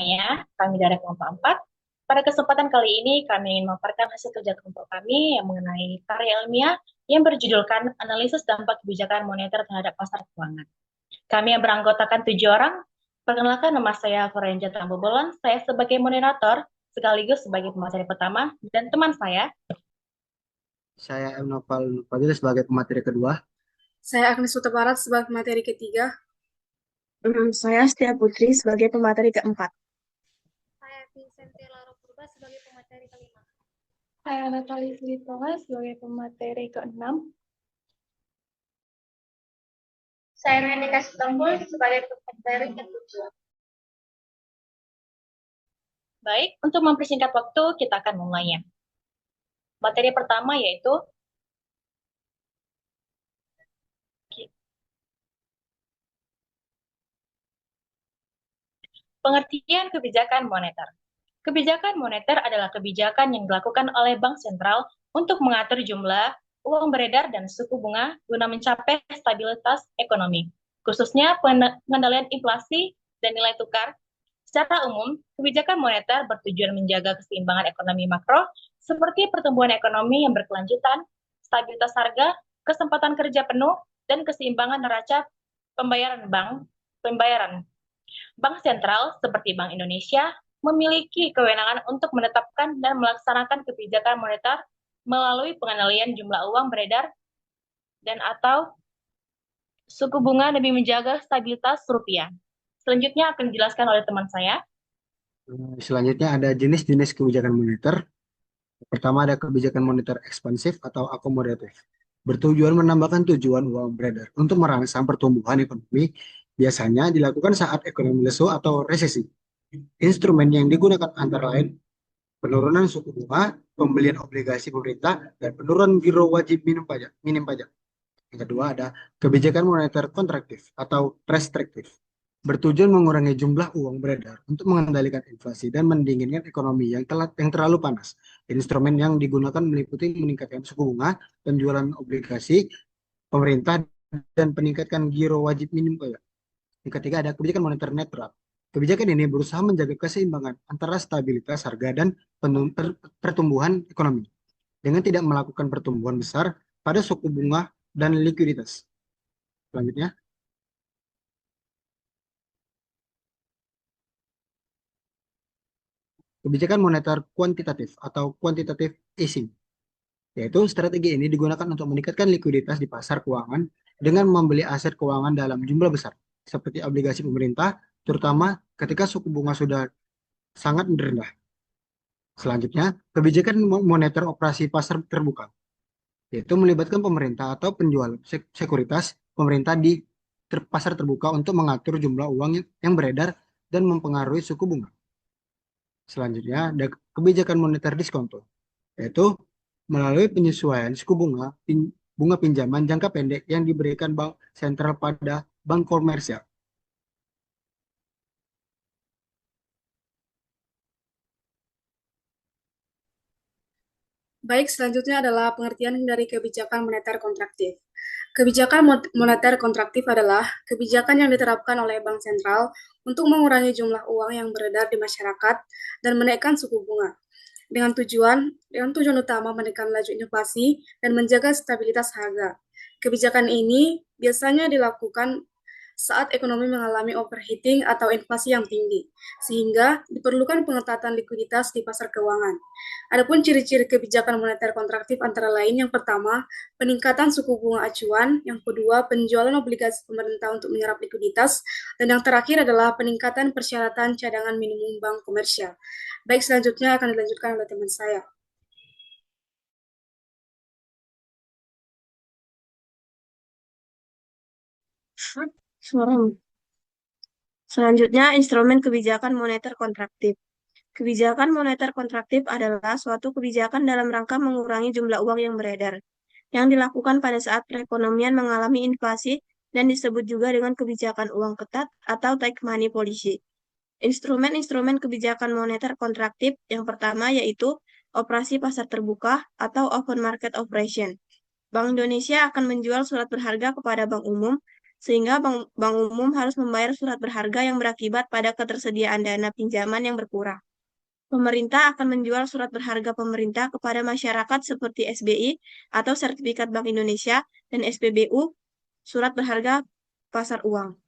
semuanya, kami dari kelompok 4. Pada kesempatan kali ini, kami ingin memaparkan hasil kerja kelompok kami yang mengenai karya ilmiah yang berjudulkan Analisis Dampak Kebijakan Moneter Terhadap Pasar Keuangan. Kami yang beranggotakan 7 orang. Perkenalkan, nama saya Florenja Tambobolon. Saya sebagai moderator, sekaligus sebagai pemateri pertama, dan teman saya. Saya M. Noval Fadil sebagai pemateri kedua. Saya Agnes Utabarat sebagai materi ketiga. Saya Setia Putri sebagai pemateri keempat. Saya Vincent Laro Purba sebagai pemateri kelima. Saya Natali Filipova sebagai pemateri keenam. Saya Nenika Sitompul sebagai pemateri ketujuh. Baik, untuk mempersingkat waktu, kita akan mulainya. Materi pertama yaitu pengertian kebijakan moneter. Kebijakan moneter adalah kebijakan yang dilakukan oleh bank sentral untuk mengatur jumlah uang beredar dan suku bunga guna mencapai stabilitas ekonomi, khususnya pengendalian inflasi dan nilai tukar. Secara umum, kebijakan moneter bertujuan menjaga keseimbangan ekonomi makro seperti pertumbuhan ekonomi yang berkelanjutan, stabilitas harga, kesempatan kerja penuh, dan keseimbangan neraca pembayaran pembayaran. Bank sentral seperti Bank Indonesia memiliki kewenangan untuk menetapkan dan melaksanakan kebijakan moneter melalui pengendalian jumlah uang beredar dan atau suku bunga demi menjaga stabilitas rupiah. Selanjutnya akan dijelaskan oleh teman saya. Selanjutnya ada jenis-jenis kebijakan moneter. Pertama ada kebijakan moneter ekspansif atau akomodatif. Bertujuan menambahkan tujuan uang beredar untuk merangsang pertumbuhan ekonomi, biasanya dilakukan saat ekonomi lesu atau resesi. Instrumen yang digunakan antara lain penurunan suku bunga, pembelian obligasi pemerintah, dan penurunan giro wajib minim pajak. Yang kedua ada kebijakan moneter kontraktif atau restriktif. Bertujuan mengurangi jumlah uang beredar untuk mengendalikan inflasi dan mendinginkan ekonomi yang terlalu panas. Instrumen yang digunakan meliputi meningkatkan suku bunga, penjualan obligasi pemerintah, dan peningkatkan giro wajib minim pajak. Yang ketiga ada kebijakan moneter netral. Kebijakan ini berusaha menjaga keseimbangan antara stabilitas harga dan pertumbuhan ekonomi dengan tidak melakukan pertumbuhan besar pada suku bunga dan likuiditas. Selanjutnya, kebijakan moneter kuantitatif atau quantitative easing, yaitu strategi ini digunakan untuk meningkatkan likuiditas di pasar keuangan dengan membeli aset keuangan dalam jumlah besar, seperti obligasi pemerintah, terutama ketika suku bunga sudah sangat rendah. Selanjutnya, kebijakan moneter operasi pasar terbuka, yaitu melibatkan pemerintah atau penjual sekuritas pemerintah di pasar terbuka untuk mengatur jumlah uang yang beredar dan mempengaruhi suku bunga. Selanjutnya, ada kebijakan moneter diskonto, yaitu melalui penyesuaian suku bunga pinjaman jangka pendek yang diberikan bank sentral pada bank komersial. Baik, selanjutnya adalah pengertian dari kebijakan moneter kontraktif. Kebijakan moneter kontraktif adalah kebijakan yang diterapkan oleh bank sentral untuk mengurangi jumlah uang yang beredar di masyarakat dan menaikkan suku bunga dengan tujuan utama menekan laju inflasi dan menjaga stabilitas harga. Kebijakan ini biasanya dilakukan saat ekonomi mengalami overheating atau inflasi yang tinggi, sehingga diperlukan pengetatan likuiditas di pasar keuangan. Adapun ciri-ciri kebijakan moneter kontraktif antara lain, yang pertama, peningkatan suku bunga acuan, yang kedua, penjualan obligasi pemerintah untuk menyerap likuiditas, dan yang terakhir adalah peningkatan persyaratan cadangan minimum bank komersial. Baik, selanjutnya akan dilanjutkan oleh teman saya. Selanjutnya, instrumen kebijakan moneter kontraktif. Kebijakan moneter kontraktif adalah suatu kebijakan dalam rangka mengurangi jumlah uang yang beredar, yang dilakukan pada saat perekonomian mengalami inflasi dan disebut juga dengan kebijakan uang ketat atau tight money policy. Instrumen-instrumen kebijakan moneter kontraktif yang pertama yaitu operasi pasar terbuka atau open market operation. Bank Indonesia akan menjual surat berharga kepada bank umum sehingga bank umum harus membayar surat berharga yang berakibat pada ketersediaan dana pinjaman yang berkurang. Pemerintah akan menjual surat berharga pemerintah kepada masyarakat seperti SBI atau Sertifikat Bank Indonesia dan SPBU, surat berharga pasar uang.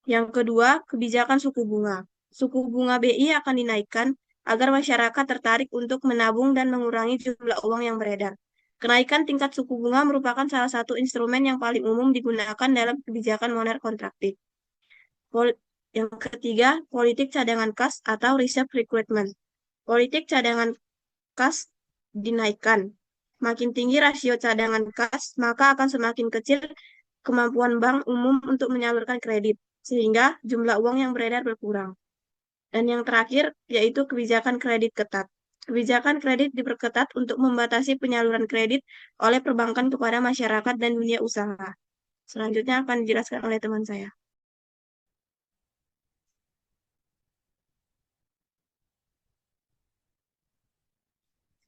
Yang kedua, kebijakan suku bunga. Suku bunga BI akan dinaikkan agar masyarakat tertarik untuk menabung dan mengurangi jumlah uang yang beredar. Kenaikan tingkat suku bunga merupakan salah satu instrumen yang paling umum digunakan dalam kebijakan moneter kontraktif. Yang ketiga, politik cadangan kas atau reserve requirement. Politik cadangan kas dinaikkan. Makin tinggi rasio cadangan kas, maka akan semakin kecil kemampuan bank umum untuk menyalurkan kredit, sehingga jumlah uang yang beredar berkurang. Dan yang terakhir, yaitu kebijakan kredit ketat. Kebijakan kredit diperketat untuk membatasi penyaluran kredit oleh perbankan kepada masyarakat dan dunia usaha. Selanjutnya akan dijelaskan oleh teman saya.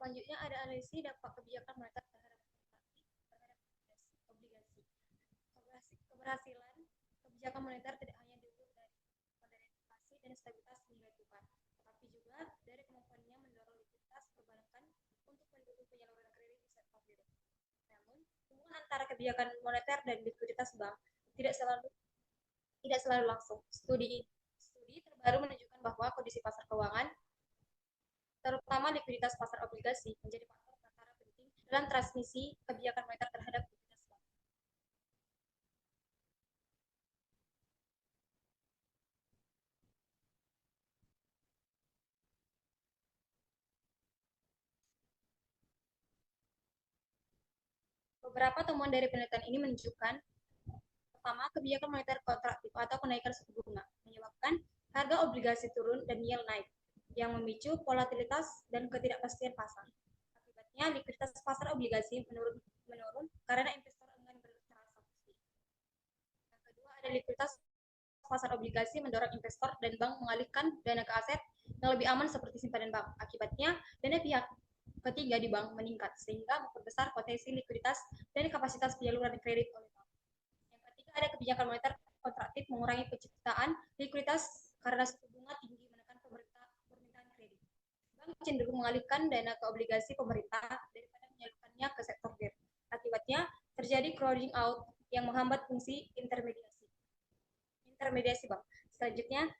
Selanjutnya ada analisis dampak kebijakan moneter terhadap obligasi. Keberhasilan kebijakan moneter tidak hanya diukur dari inflasi dan stabilitas nilai tukar, tetapi juga dari kemampuannya mendorong likuiditas perbankan untuk mendukung penyaluran kredit di sektor real. Namun, hubungan antara kebijakan moneter dan likuiditas bank tidak selalu langsung. Studi terbaru menunjukkan bahwa kondisi pasar keuangan, terutama likuiditas pasar obligasi, menjadi faktor pratara penting dalam transmisi kebijakan moneter terhadap likuiditas bank. Beberapa temuan dari penelitian ini menunjukkan, pertama, kebijakan moneter kontraktif atau kenaikan suku bunga menyebabkan harga obligasi turun dan yield naik, yang memicu volatilitas dan ketidakpastian pasar. Akibatnya, likuiditas pasar obligasi menurun karena investor enggan bertransaksi. Yang kedua, ada likuiditas pasar obligasi mendorong investor dan bank mengalihkan dana ke aset yang lebih aman seperti simpanan bank. Akibatnya, dana pihak ketiga di bank meningkat, sehingga memperbesar potensi likuiditas dan kapasitas penyaluran kredit oleh bank. Yang ketiga, ada kebijakan moneter kontraktif mengurangi penciptaan likuiditas karena suku bunga tinggi menekan permintaan kredit. Bank cenderung mengalihkan dana ke obligasi pemerintah daripada menyalurkannya ke sektor real. Akibatnya, terjadi crowding out yang menghambat fungsi intermediasi bank. Selanjutnya,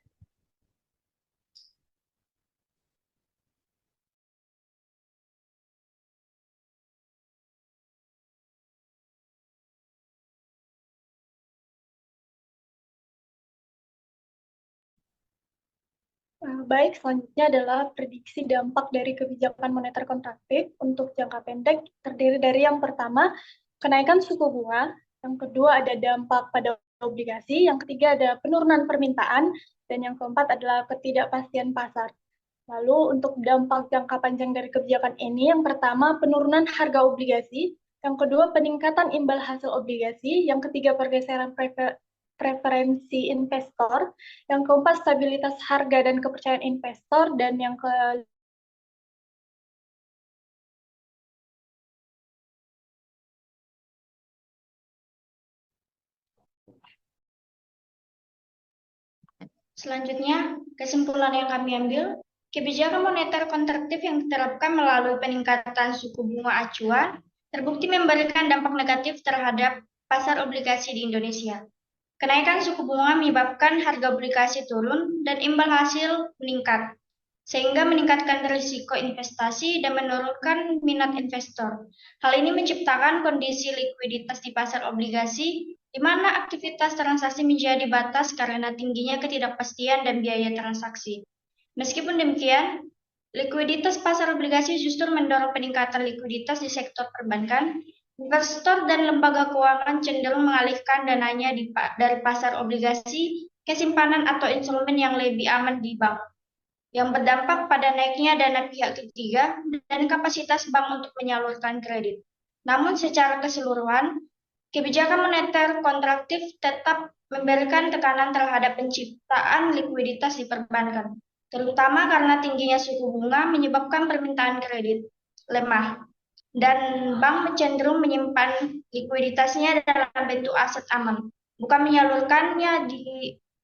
Baik, selanjutnya adalah prediksi dampak dari kebijakan moneter kontraktif untuk jangka pendek, terdiri dari yang pertama, kenaikan suku bunga, yang kedua ada dampak pada obligasi, yang ketiga ada penurunan permintaan, dan yang keempat adalah ketidakpastian pasar. Lalu untuk dampak jangka panjang dari kebijakan ini, yang pertama penurunan harga obligasi, yang kedua peningkatan imbal hasil obligasi, yang ketiga pergeseran preferensi investor, yang keempat stabilitas harga dan kepercayaan investor, dan yang ke Selanjutnya, kesimpulan yang kami ambil, kebijakan moneter kontraktif yang diterapkan melalui peningkatan suku bunga acuan terbukti memberikan dampak negatif terhadap pasar obligasi di Indonesia. Kenaikan suku bunga menyebabkan harga obligasi turun dan imbal hasil meningkat, sehingga meningkatkan risiko investasi dan menurunkan minat investor. Hal ini menciptakan kondisi likuiditas di pasar obligasi, di mana aktivitas transaksi menjadi batas karena tingginya ketidakpastian dan biaya transaksi. Meskipun demikian, likuiditas pasar obligasi justru mendorong peningkatan likuiditas di sektor perbankan. Investor dan lembaga keuangan cenderung mengalihkan dananya dari pasar obligasi ke simpanan atau instrumen yang lebih aman di bank, yang berdampak pada naiknya dana pihak ketiga dan kapasitas bank untuk menyalurkan kredit. Namun secara keseluruhan, kebijakan moneter kontraktif tetap memberikan tekanan terhadap penciptaan likuiditas di perbankan, terutama karena tingginya suku bunga menyebabkan permintaan kredit lemah. dan bank cenderung menyimpan likuiditasnya dalam bentuk aset aman, bukan menyalurkannya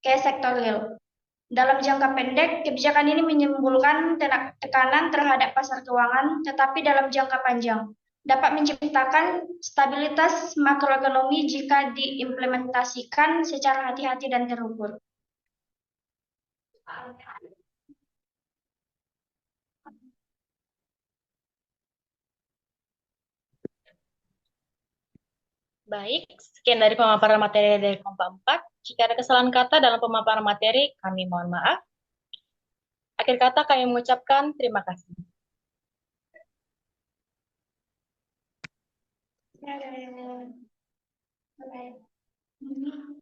ke sektor real. Dalam jangka pendek, kebijakan ini menimbulkan tekanan terhadap pasar keuangan, tetapi dalam jangka panjang dapat menciptakan stabilitas makroekonomi jika diimplementasikan secara hati-hati dan terukur. Baik, sekian dari pemaparan materi dari kelompok 4. Jika ada kesalahan kata dalam pemaparan materi, kami mohon maaf. Akhir kata kami mengucapkan terima kasih. Bye.